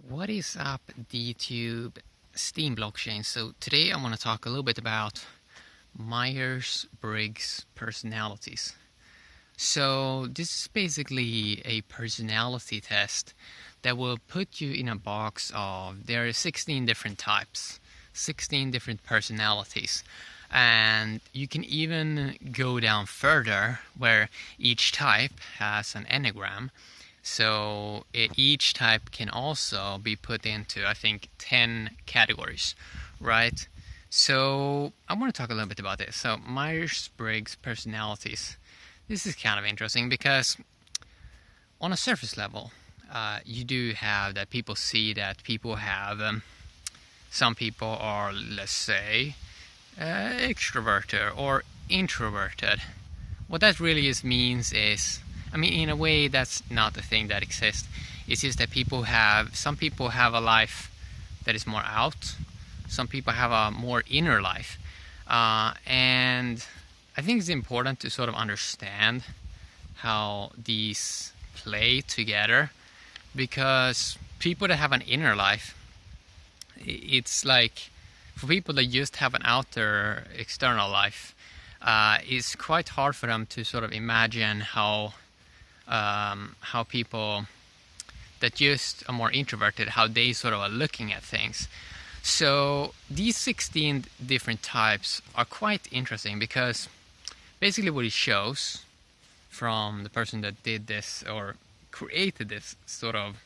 What is up, DTube Steam blockchain? So today I want to talk a little bit about Myers-Briggs personalities. So this is basically a personality test that will put you in a box of, there are 16 different types, 16 different personalities. And you can even go down further where each type has an enneagram. So each type can also be put into, I think, 10 categories, right? So I want to talk a little bit about this. So Myers-Briggs personalities. This is kind of interesting because on a surface level, you do have that people see that people have, some people are, let's say, extroverted or introverted. What that really means is, in a way, that's not a thing that exists. It's just that some people have a life that is more out. Some people have a more inner life. And I think it's important to sort of understand how these play together, because people that have an inner life, it's like, for people that just have an outer external life, it's quite hard for them to sort of imagine how people that just are more introverted, how they sort of are looking at things. So these 16 different types are quite interesting, because basically what it shows from the person that did this or created this sort of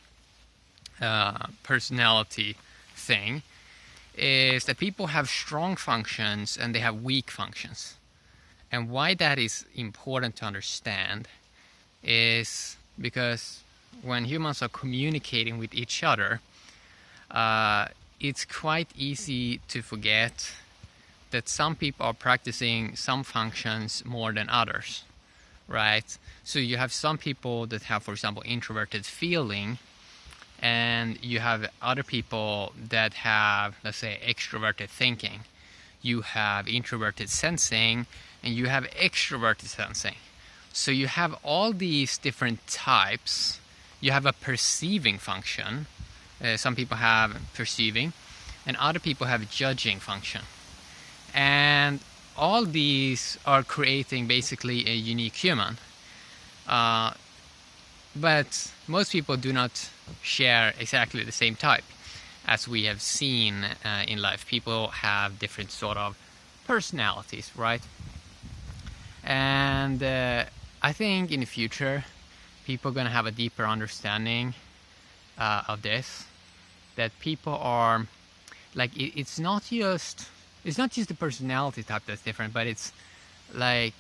personality thing is that people have strong functions and they have weak functions. And why that is important to understand is because when humans are communicating with each other, it's quite easy to forget that some people are practicing some functions more than others, right? So you have some people that have, for example, introverted feeling, and you have other people that have, let's say, extroverted thinking. You have introverted sensing, and you have extroverted sensing. So you have all these different types. You have a perceiving function. Some people have perceiving, and other people have a judging function. And all these are creating basically a unique human. But most people do not share exactly the same type. As we have seen in life, people have different sort of personalities, right? And I think in the future, people are going to have a deeper understanding of this. That people are, like, it's not just the personality type that's different, but it's like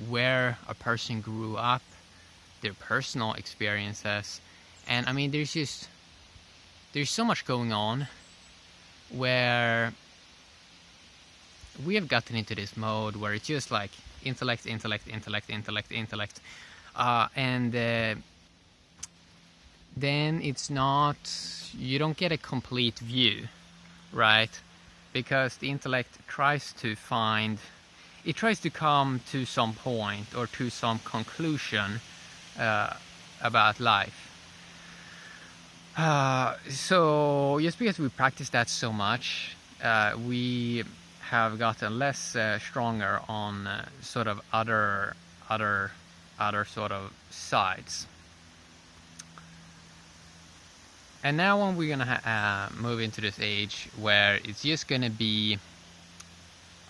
where a person grew up, their personal experiences, and there's so much going on where we have gotten into this mode where it's just like intellect, and then it's not, you don't get a complete view, right? Because the intellect tries to come to some point or to some conclusion about life. So just because we practice that so much, we have gotten less stronger on sort of other sort of sides. And now when we're gonna move into this age where it's just gonna be,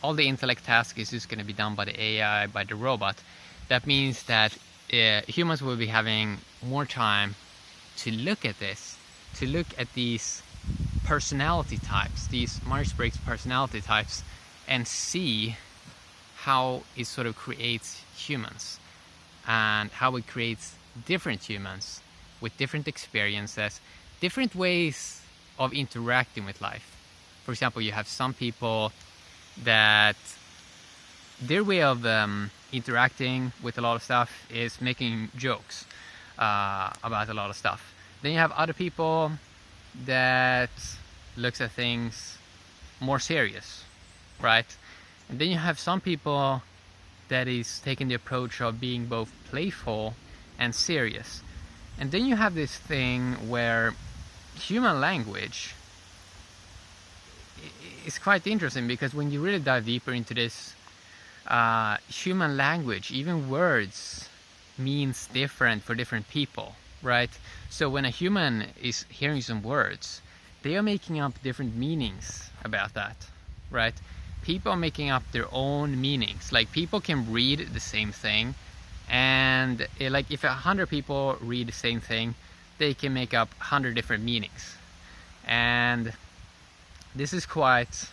all the intellect task is just gonna be done by the AI, by the robot. That means that humans will be having more time to look at this, to look at these personality types, these Myers-Briggs personality types, and see how it sort of creates humans and how it creates different humans with different experiences, different ways of interacting with life. For example, you have some people that their way of interacting with a lot of stuff is making jokes about a lot of stuff. Then you have other people that looks at things more serious, right? And then you have some people that is taking the approach of being both playful and serious. And then you have this thing where human language is quite interesting, because when you really dive deeper into this, human language, even words, means different for different people, right? So when a human is hearing some words, they are making up different meanings about that, right? People are making up their own meanings. Like, people can read the same thing, and like if 100 people read the same thing, they can make up 100 different meanings. And this is quite,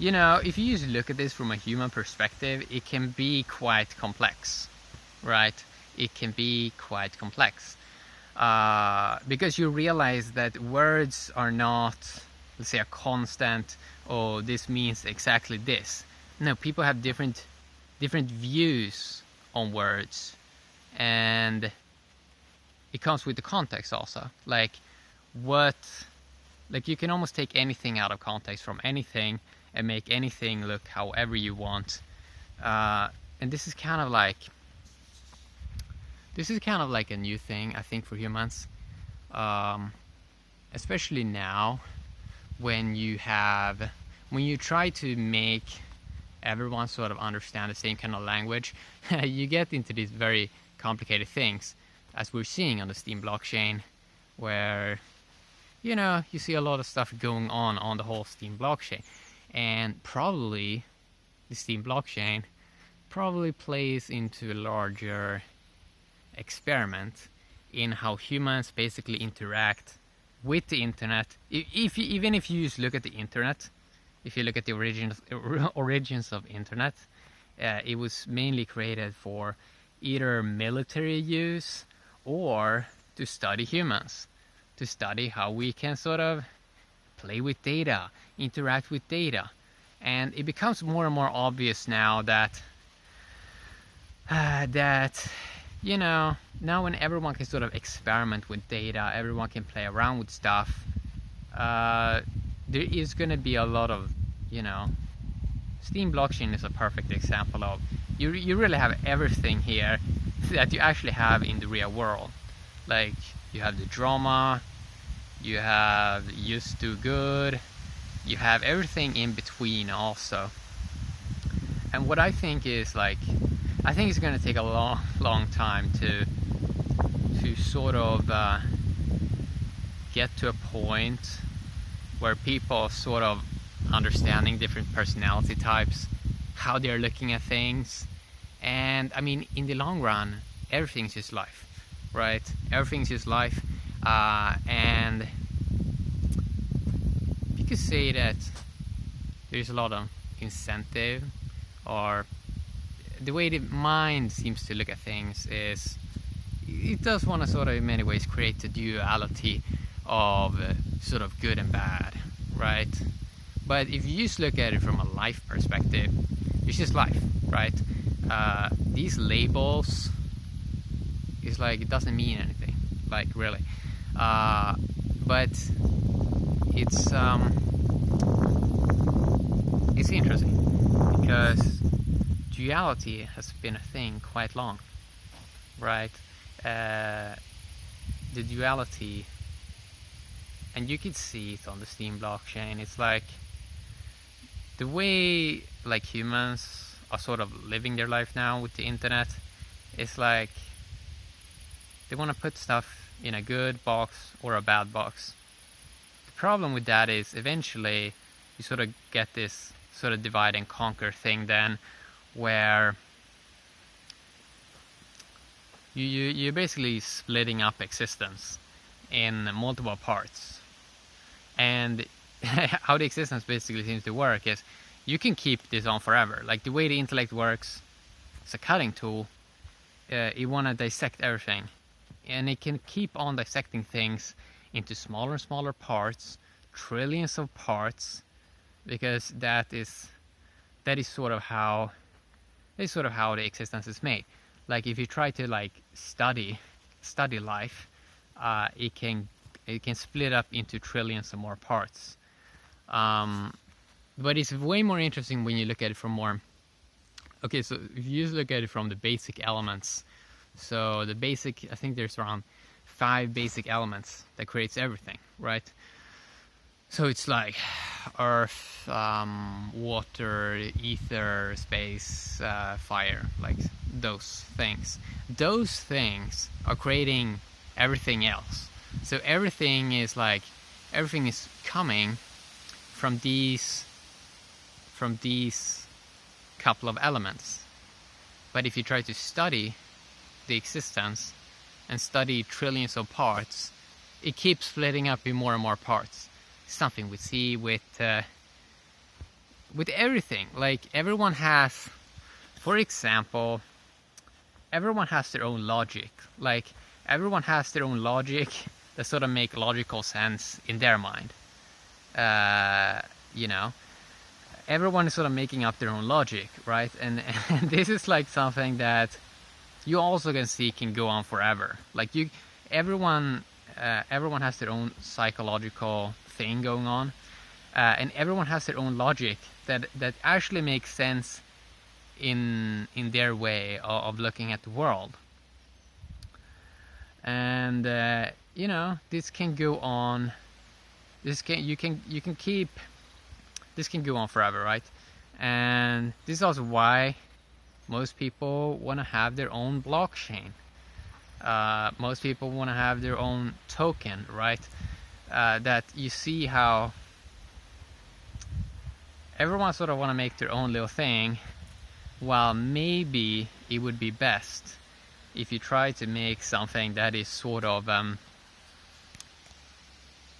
if you just look at this from a human perspective, it can be quite complex, right? It can be quite complex, because you realize that words are not, let's say, a constant, oh, this means exactly this. No, people have different views on words, and it comes with the context also. Like you can almost take anything out of context from anything and make anything look however you want. And this is kind of like a new thing, I think, for humans, especially now, when you try to make everyone sort of understand the same kind of language. You get into these very complicated things, as we're seeing on the Steam blockchain, where you see a lot of stuff going on the whole Steam blockchain. And probably the Steam blockchain probably plays into a larger experiment in how humans basically interact with the internet. Even if you just look at the internet, if you look at the origins of internet, it was mainly created for either military use or to study humans, to study how we can sort of play with data, interact with data. And it becomes more and more obvious now that now when everyone can sort of experiment with data, everyone can play around with stuff, there is going to be a lot of, Steam blockchain is a perfect example of, you really have everything here that you actually have in the real world. Like, you have the drama, you have used to good, you have everything in between also. And what I think is, I think it's going to take a long time to sort of get to a point where people are sort of understanding different personality types, how they're looking at things. And I mean, in the long run, everything's just life, right? Everything's just life. And you could say that there's a lot of incentive, or the way the mind seems to look at things is, it does want to sort of in many ways create the duality of sort of good and bad, right? But if you just look at it from a life perspective, it's just life, right? These labels is it doesn't mean anything, really. But it's interesting, because duality has been a thing quite long, right? The duality, and you can see it on the Steam blockchain. It's the way humans are sort of living their life now with the internet. It's they want to put stuff in a good box or a bad box. The problem with that is eventually you sort of get this sort of divide and conquer thing then, where you're basically splitting up existence in multiple parts. And how the existence basically seems to work is, you can keep this on forever. The way the intellect works, it's a cutting tool. You want to dissect everything, and it can keep on dissecting things into smaller and smaller parts, trillions of parts, because that is sort of how the existence is made. If you try to study life, it can split up into trillions of more parts. But it's way more interesting when you look at it from more. Okay, so if you just look at it from the basic elements, so the basic, I think there's around 5 basic elements that creates everything, right? So it's like earth, water, ether, space, fire, like those things. Those things are creating everything else. So everything is coming from these couple of elements. But if you try to study the existence and study trillions of parts, it keeps splitting up in more and more parts. Something we see with everything. Like everyone has, for example, everyone has their own logic. Like everyone has their own logic that sort of make logical sense in their mind. You know, everyone is sort of making up their own logic, right? And this is like something that you also can see can go on forever. Like everyone has their own psychological thing going on, and everyone has their own logic that actually makes sense in their way of looking at the world. And you know, this can go on. This can go on forever, right? And this is also why most people want to have their own blockchain. Most people want to have their own token, right? That you see how everyone sort of want to make their own little thing, while maybe it would be best if you try to make something that is sort of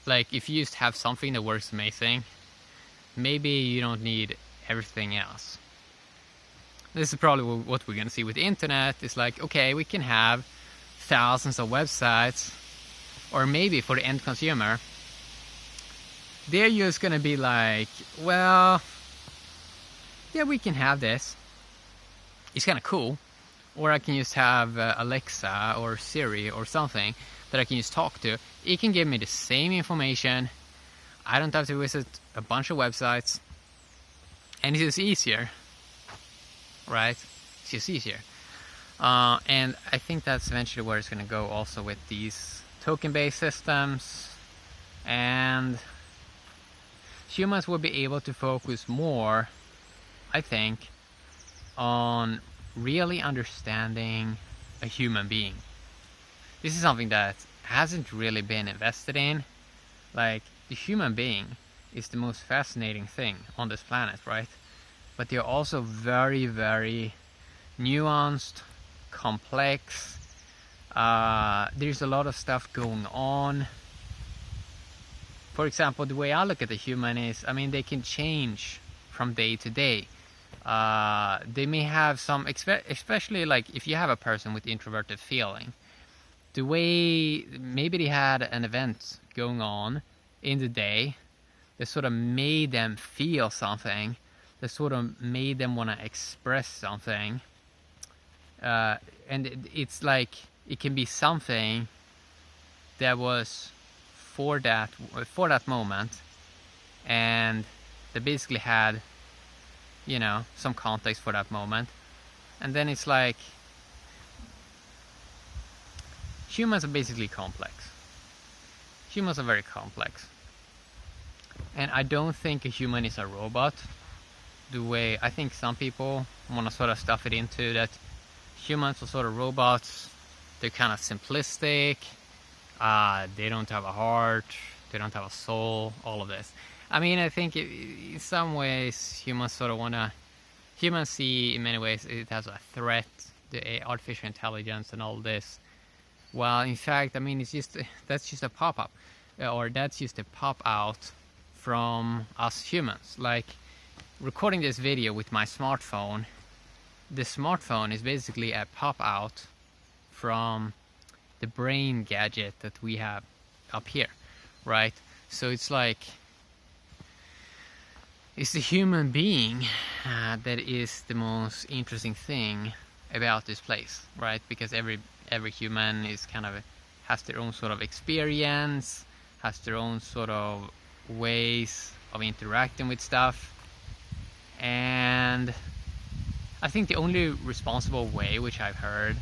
like if you just have something that works amazing, maybe you don't need everything else. This is probably what we're going to see with the internet. It's like, okay, we can have thousands of websites, or maybe for the end consumer, they're just going to be like, well, yeah, we can have this. It's kind of cool. Or I can just have Alexa or Siri or something that I can just talk to. It can give me the same information. I don't have to visit a bunch of websites. And it's just easier. Right? It's just easier. And I think that's eventually where it's going to go also with these token-based systems. And humans will be able to focus more, I think, on really understanding a human being. This is something that hasn't really been invested in. Like, the human being is the most fascinating thing on this planet, right? But they're also very, very nuanced, complex. There's a lot of stuff going on. For example, the way I look at the human is, I mean, they can change from day to day. They may have some, especially like if you have a person with introverted feeling, the way maybe they had an event going on in the day that sort of made them feel something, that sort of made them want to express something. And it's like, it can be something that was for that moment, and they basically had, you know, some context for that moment. And then it's like, humans are basically complex. Humans are very complex. And I don't think a human is a robot. The way I think some people want to sort of stuff it into that humans are sort of robots. They're kind of simplistic. They don't have a heart. They don't have a soul. All of this. I mean, I think in some ways humans sort of want to... Humans see in many ways it has a threat, the artificial intelligence and all this. Well, in fact, I mean, that's just a pop-up. Or that's just a pop-out from us humans. Like, recording this video with my smartphone, the smartphone is basically a pop-out from the brain gadget that we have up here, right? So it's like, it's the human being that is the most interesting thing about this place, right? Because every human is kind of has their own sort of experience, has their own sort of ways of interacting with stuff. And I think the only responsible way, which I've heard,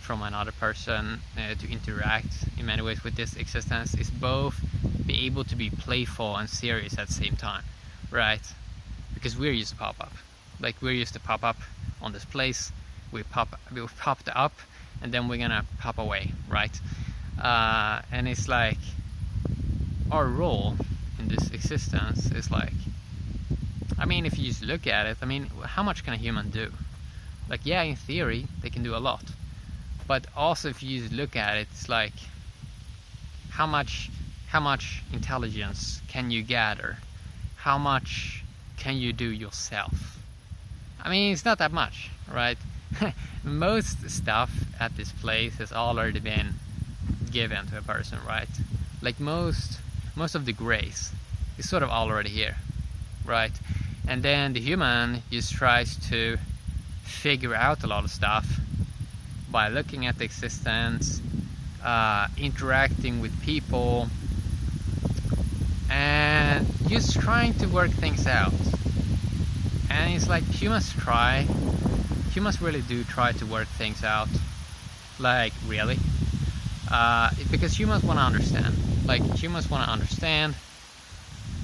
from another person to interact in many ways with this existence is both be able to be playful and serious at the same time, right? Because we're used to pop up, like we're used to pop up on this place, we popped up, and then we're gonna pop away, right? And it's like our role in this existence is like, I mean, if you just look at it, I mean, how much can a human do? Like, yeah, in theory, they can do a lot. But also, if you just look at it, it's like, how much intelligence can you gather? How much can you do yourself? I mean, it's not that much, right? Most stuff at this place has already been given to a person, right? Like most of the grace is sort of already here, right? And then the human just tries to figure out a lot of stuff by looking at the existence, interacting with people, and just trying to work things out. And it's like humans really do try to work things out, like really, because humans want to understand. Like humans want to understand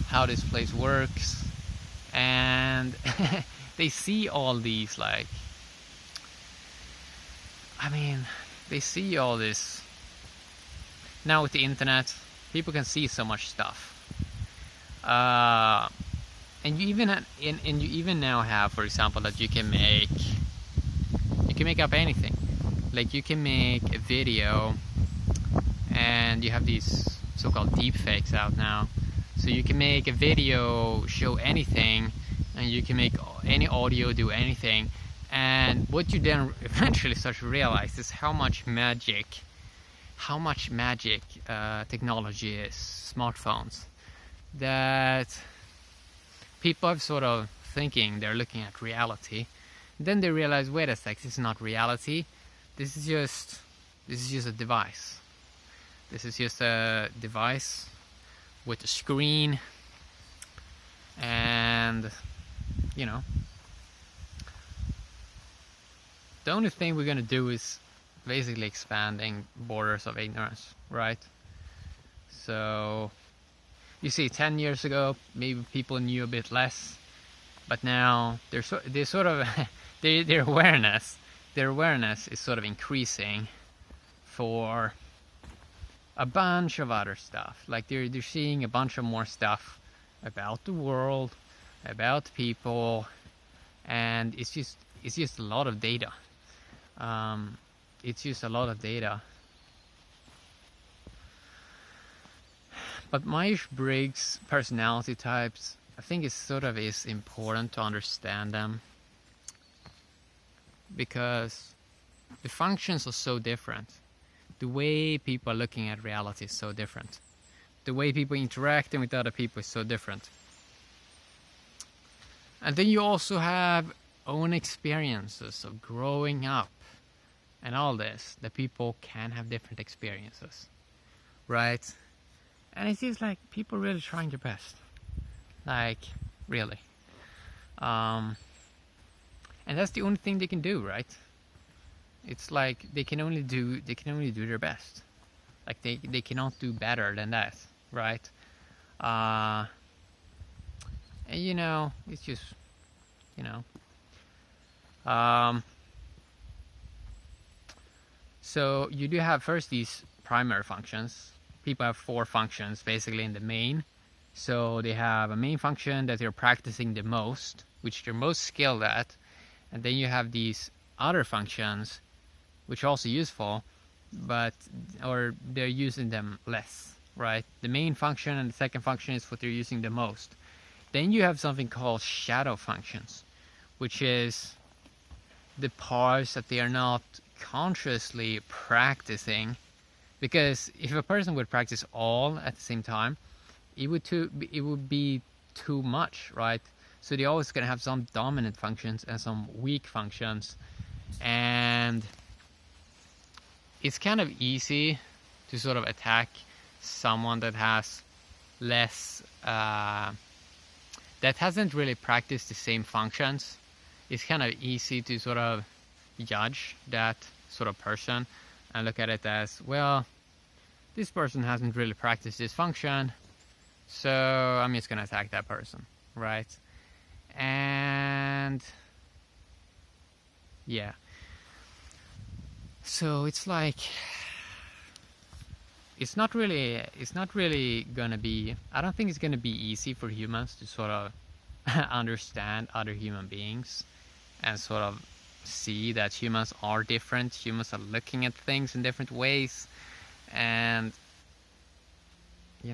how this place works, and they see all these, like, I mean, they see all this. Now with the internet, people can see so much stuff. And you even now have, for example, that you can make up anything. Like you can make a video, and you have these so-called deepfakes out now. So you can make a video show anything, and you can make any audio do anything. And what you then eventually start to realize is how much magic technology is, smartphones, that people are sort of thinking they're looking at reality. Then they realize, wait a sec, this is not reality. This is just a device. This is just a device with a screen, and you know, the only thing we're gonna do is basically expanding borders of ignorance, right? So you see, 10 years ago, maybe people knew a bit less, but now their awareness is sort of increasing for a bunch of other stuff. Like they're seeing a bunch of more stuff about the world, about people, and it's just a lot of data. It's just a lot of data. But Myers-Briggs personality types, I think is important to understand them, because the functions are so different. The way people are looking at reality is so different. The way people interacting with other people is so different. And then you also have own experiences of growing up and all this, that people can have different experiences, right? And it's just like people really trying their best, like really, and that's the only thing they can do, right? It's like they can only do their best. Like they cannot do better than that, right? And you know, it's just, you know, so you do have first these primary functions. People have 4 functions basically in the main. So they have a main function that they're practicing the most, which they're most skilled at, and then you have these other functions which are also useful, or they're using them less, right? The main function and the second function is what they're using the most. Then you have something called shadow functions, which is the parts that they are not consciously practicing. Because if a person would practice all at the same time, it would be too much, right? So they're always going to have some dominant functions and some weak functions. And it's kind of easy to sort of attack someone that has less, that hasn't really practiced the same functions. It's kind of easy to sort of judge that sort of person and look at it as, well, this person hasn't really practiced this function, so I'm just gonna attack that person, right? And yeah, so it's like, it's not really gonna be, I don't think it's gonna be easy for humans to sort of understand other human beings and sort of see that humans are different. Humans are looking at things in different ways, and you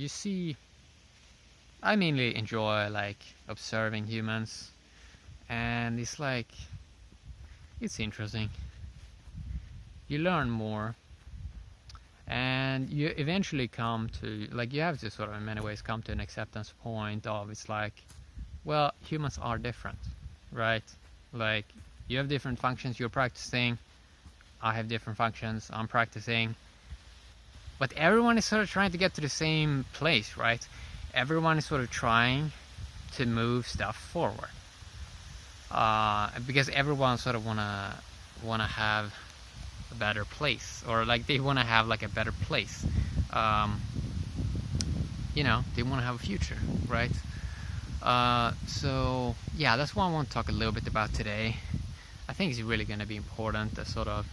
see. I mainly enjoy like observing humans, and it's like, it's interesting. You learn more, and you eventually come to, like, you have to sort of in many ways come to an acceptance point of, it's like, well, humans are different, right? Like, you have different functions you're practicing, I have different functions I'm practicing, but everyone is sort of trying to get to the same place, right? Everyone is sort of trying to move stuff forward, because everyone sort of wanna have a better place, or like they want to have like a better place. They want to have a future, right? So yeah, that's what I want to talk a little bit about today. I think it's really going to be important that sort of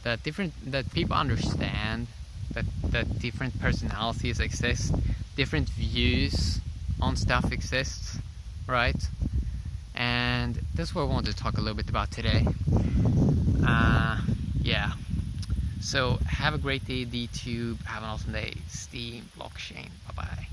that people understand that different personalities exist, different views on stuff exists, right? And that's what I want to talk a little bit about today. Yeah. So have a great day, DTube. Have an awesome day. Steam blockchain. Bye bye.